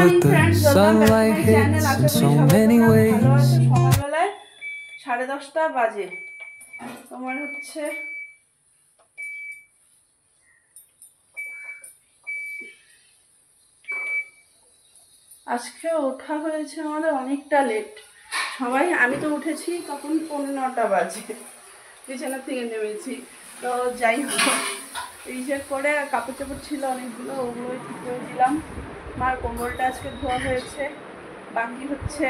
but the sunlight hits in so many ways. সকালবেলায় 10:30 বাজে। তোমার হচ্ছে আজকে ওঠা হয়েছে আমাদের অনেকটা লেট। সবাই আমি তো উঠেছি তখন 9:15 বাজে, বিছানা থেকে নেমেছি। তো যাই হোক, রিসেট করে কাপড় চাপড় ছিল অনেকগুলো, ওগুলোই ঠিক করে দিলাম। মার কোমরটা আজকে ধোয়া হয়েছে। বাকি হচ্ছে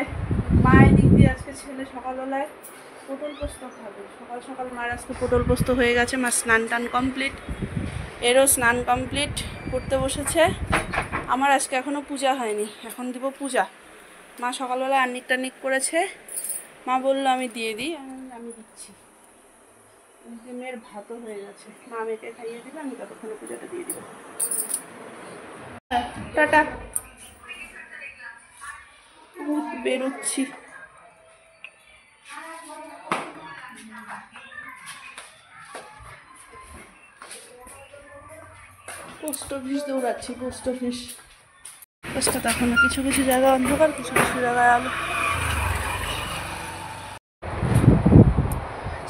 মায়ের দিক দিয়ে আজকে ছেলে সকালবেলায় পটল পোস্ত খাবে। সকাল সকাল মার আজকে পটল পোস্ত হয়ে গেছে। মার স্নান টান কমপ্লিট, এরও স্নান কমপ্লিট, পড়তে বসেছে। আমার আজকে এখনও পূজা হয়নি, এখন দিব পূজা। মা সকালবেলা আর্নিক টার্নিক করেছে, মা বললো আমি দিয়ে দিই, আমি দিচ্ছি। মেয়ের ভাতও হয়ে গেছে, মা মেয়েকে খাইয়ে দিলে আমি ততক্ষণে পূজাটা দিয়ে দিব। টাটা, বেরোচ্ছি। পোস্ট অফিস দৌড়াচ্ছি, পোস্ট অফিস। পোস্টটা এখনো কিছু কিছু জায়গায় অন্ধকার, কিছু কিছু জায়গায় আলো।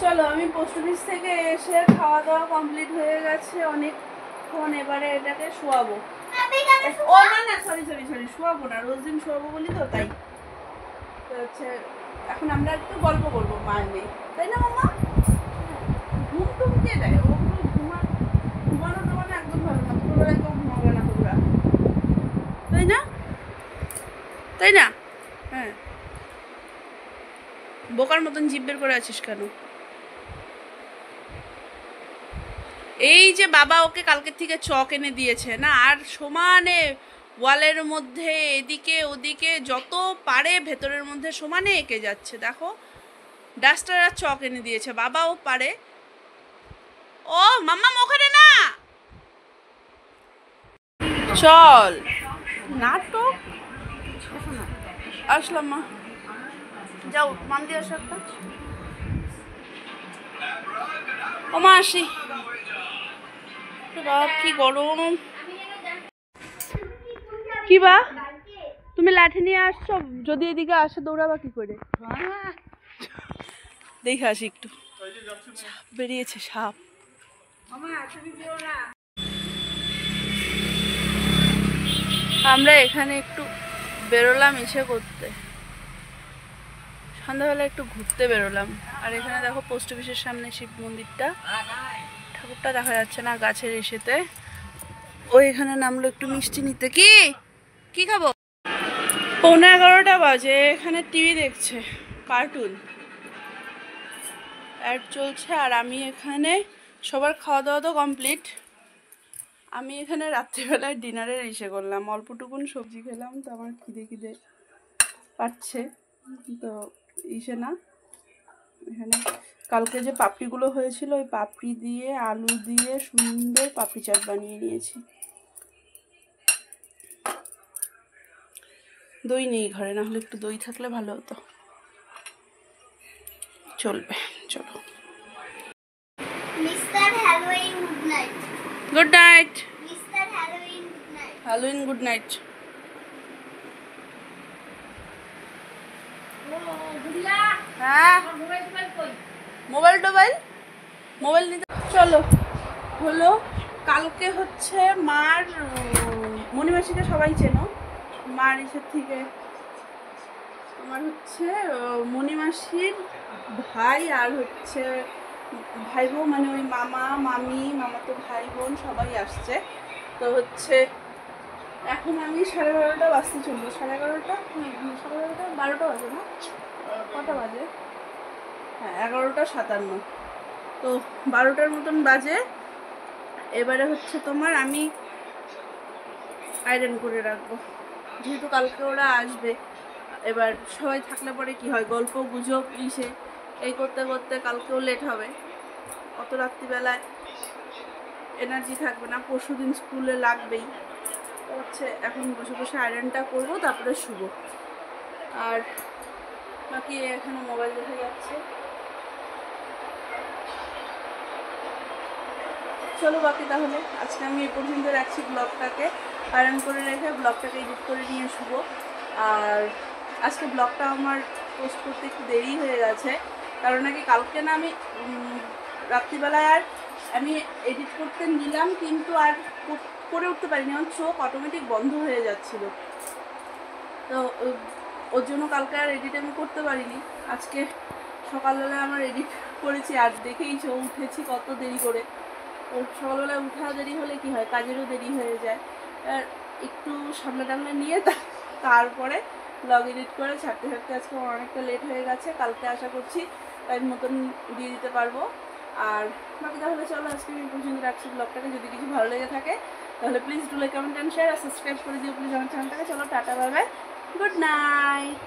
চলো, আমি পোস্ট অফিস থেকে এসে খাওয়া দাওয়া কমপ্লিট হয়ে গেছে অনেকক্ষণ। এবারে এটাকে শোয়াবো। ও না না, সরি সরি সরি, শোয়াবো না, রোজ দিন শোয়াবো বলি তো, তাই। তো হচ্ছে এখন আমরা একটু গল্প করবো মায়ের মেয়ে, তাই না মামা? ঘুম টুম কে দেয়? ওগুলো ঘুমানো টুমানো একদম ভালো না, ছোটবেলায় কেউ ঘুমাবে না তোমরা, তাই না? তাই না? হ্যাঁ, বোকার মতন জিভ বের করে আছিস কেন? এই যে বাবা ওকে কালকের থেকে চক এনে দিয়েছে না, আর সমানে ওয়ালের মধ্যে এদিকে ওদিকে যত পারে ভেতরের মধ্যে সমানে এঁকে যাচ্ছে। দেখো, ডাস্টার আর চক এনে দিয়েছে, বাবাও পারে। ও মাম্মা, ওখানে না, চল। নাটক আসলাম মা, যাও মান দিয়ে আসো একটা। ও মা, আসি। বাপ কি গরম! কি বা তুমি লাঠি নিয়ে আসছো? যদি এদিকে আসে দৌড়াবা কি করে? দেখে আসি একটু, বেরিয়েছে সাপ। আমরা এখানে একটু বেরোলাম ইসে করতে, সন্ধ্যাবেলা একটু ঘুরতে বেরোলাম। আর এখানে দেখো পোস্ট অফিসের সামনে শিব মন্দিরটা, ঠাকুরটা দেখা যাচ্ছে না গাছের এসেতে। ও এখানে নামলো একটু মিষ্টি নিতে। কি কি খাবো? 11:15 বাজে, এখানে টিভি দেখছে, কার্টুন অ্যাড চলছে। আর আমি এখানে, সবার খাওয়া দাওয়া তো কমপ্লিট, আমি এখানে রাত্রিবেলায় ডিনারের ইসে করলাম, অল্পটুকুন সবজি খেলাম। তো আমার খিদে খিদে পাচ্ছে, তো ইসে না, এখানে কালকে যে পাপড়িগুলো হয়েছিল ওই পাপড়ি দিয়ে আলু দিয়ে সুন্দর পাপড়ি চাট বানিয়ে নিয়েছি। দই নেই ঘরে, না হলে একটু দই থাকলে ভালো হতো। চলবে, চলো। Good night. Halloween good night. হ্যাঁ, মোবাইল মোবাইল নিতে চলো। হলো কালকে হচ্ছে মার, মণিমাসিকে সবাই চেনো, মার ইসের থেকে আমার হচ্ছে মণিমাসির ভাই আর হচ্ছে ভাই বোন, মানে ওই মামা মামি মামাতো ভাই বোন সবাই আসছে। তো হচ্ছে এখন আমি 11:30 বাজতে চলবো, 11:30, 12টা বাজে না, কটা বাজে? হ্যাঁ, 11:57। তো 12টার মতন বাজে। এবারে হচ্ছে তোমার আমি আয়রন করে রাখবো, যেহেতু কালকে ওরা আসবে। এবার সবাই থাকলে পরে কি হয়, গল্প গুজব ইসে এই করতে করতে কালকেও লেট হবে, অত রাত্রিবেলায় এনার্জি থাকবে না, পরশু দিন স্কুলে লাগবেই। তো হচ্ছে এখন বসে বসে আয়রনটা করবো, তারপরে শুবো। আর বাকি এখানে মোবাইল দেখা যাচ্ছে। চলো বাকি তাহলে আজকে আমি এই পর্যন্ত রাখছি ব্লগটাকে, আয়রন করে রেখে ব্লগটাকে এডিট করে নিয়ে শুবো। আর আজকে ব্লগটা আমার পোস্ট করতে একটু দেরি হয়ে গেছে, কারণ নাকি কালকে না আমি রাত্রিবেলায় আর আমি এডিট করতে নিলাম কিন্তু আর করে উঠতে পারিনি, আমার চোখ অটোমেটিক বন্ধ হয়ে যাচ্ছিলো, তো ওর জন্য কালকে আর এডিট আমি করতে পারিনি। আজকে সকালবেলা আমার এডিট করেছি আর দেখেইছো উঠেছি কত দেরি করে। সকালবেলা উঠা দেরি হলে কি হয়, কাজেরও দেরি হয়ে যায়। আর একটু সামনে টামনে নিয়ে তারপরে ব্লগ এডিট করে ছাড়তে ছাড়তে আজকে অনেকটা লেট হয়ে গেছে। কালকে আশা করছি টাইম মতন দিয়ে দিতে পারবো। আর বাকি তাহলে চলো আজকে আমি পর্যন্ত রাখছি ব্লগটাকে। যদি কিছু ভালো লেগে থাকে তাহলে please do like, comment and share, আর সাবস্ক্রাইব করে দিও প্লিজ আমার চ্যানেলটাকে। চলো টাটা, বাই বাই, গুড নাইট।